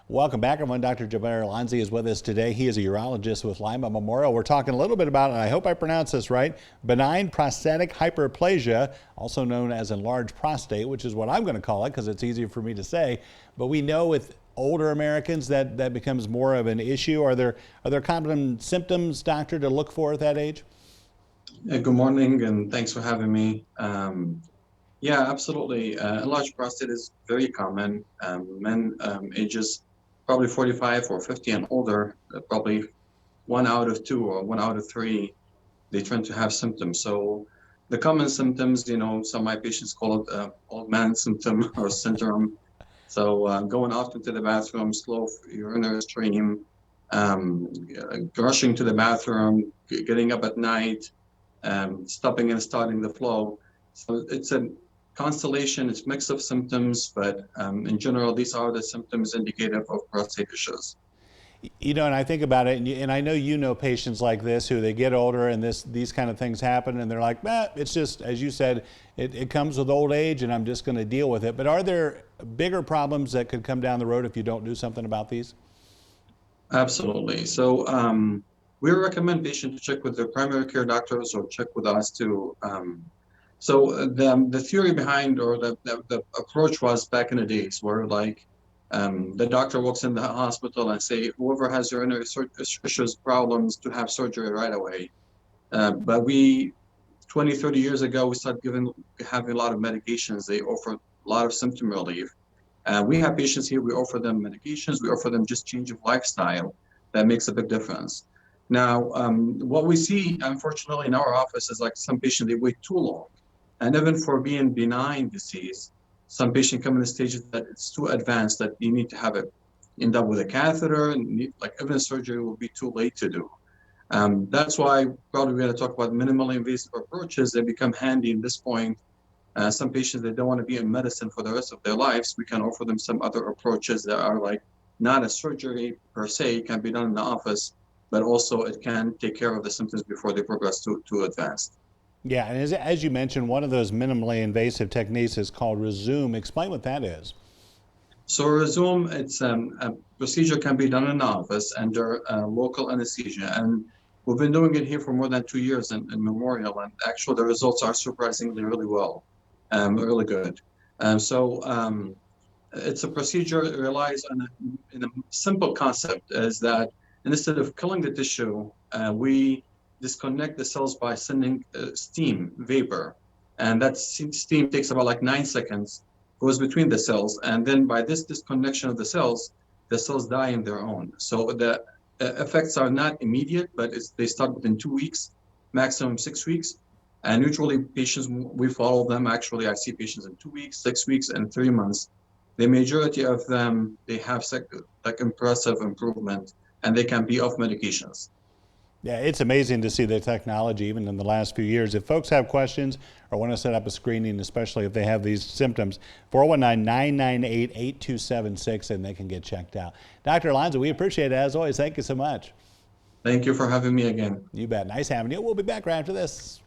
Welcome back, everyone. Dr. Jaber Alanzi is with us today. He is a urologist with Lima Memorial. We're talking a little bit about, and I hope I pronounce this right, benign prostatic hyperplasia, also known as enlarged prostate, which is what I'm going to call it because it's easier for me to say. But we know with older Americans that becomes more of an issue. Are there common symptoms, doctor, to look for at that age? Good morning, and thanks for having me. Yeah, absolutely. Enlarged prostate is very common. Men ages probably 45 or 50 and older, probably 1 out of 2 or 1 out of 3, they tend to have symptoms. So the common symptoms, some of my patients call it old man symptom or syndrome. So going often to the bathroom, slow urinary stream, rushing to the bathroom, getting up at night, stopping and starting the flow. So it's a constellation, it's a mix of symptoms, but in general, these are the symptoms indicative of prostate issues. And I think about it, and I know you know patients like this who they get older and these kind of things happen, and they're like, it's just, as you said, it comes with old age, and I'm just going to deal with it. But are there bigger problems that could come down the road if you don't do something about these? Absolutely. So we recommend patients to check with their primary care doctors or check with us too. So the theory behind, or the approach was back in the days where the doctor walks in the hospital and say, whoever has urinary issues problems to have surgery right away. But 20, 30 years ago, we started having a lot of medications. They offer a lot of symptom relief. We have patients here, we offer them medications, we offer them just change of lifestyle. That makes a big difference. Now, what we see, unfortunately, in our office is like some patients, they wait too long. And even for being benign disease, some patients come in the stages that it's too advanced that you need to have it end up with a catheter, and even surgery will be too late to do. That's why probably we're going to talk about minimally invasive approaches. They become handy in this point. Some patients, they don't want to be in medicine for the rest of their lives. We can offer them some other approaches that are like not a surgery per se, it can be done in the office, but also it can take care of the symptoms before they progress too advanced. Yeah, and as you mentioned, one of those minimally invasive techniques is called Resume. Explain what that is. So Resume, it's a procedure can be done in the office under local anesthesia, and we've been doing it here for more than 2 years in Memorial, and actually the results are surprisingly really well, really good. So it's a procedure that relies on in a simple concept, is that instead of killing the tissue, we disconnect the cells by sending steam, vapor, and that steam takes about like 9 seconds, goes between the cells, and then by this disconnection of the cells die on their own. So the effects are not immediate, but they start within 2 weeks, maximum 6 weeks. And usually patients, we follow them. Actually, I see patients in 2 weeks, 6 weeks, and 3 months. The majority of them, they have like impressive improvement, and they can be off medications. Yeah, it's amazing to see the technology even in the last few years. If folks have questions or want to set up a screening, especially if they have these symptoms, 419-998-8276, and they can get checked out. Dr. Alanzi, we appreciate it as always. Thank you so much. Thank you for having me again. You bet. Nice having you. We'll be back right after this.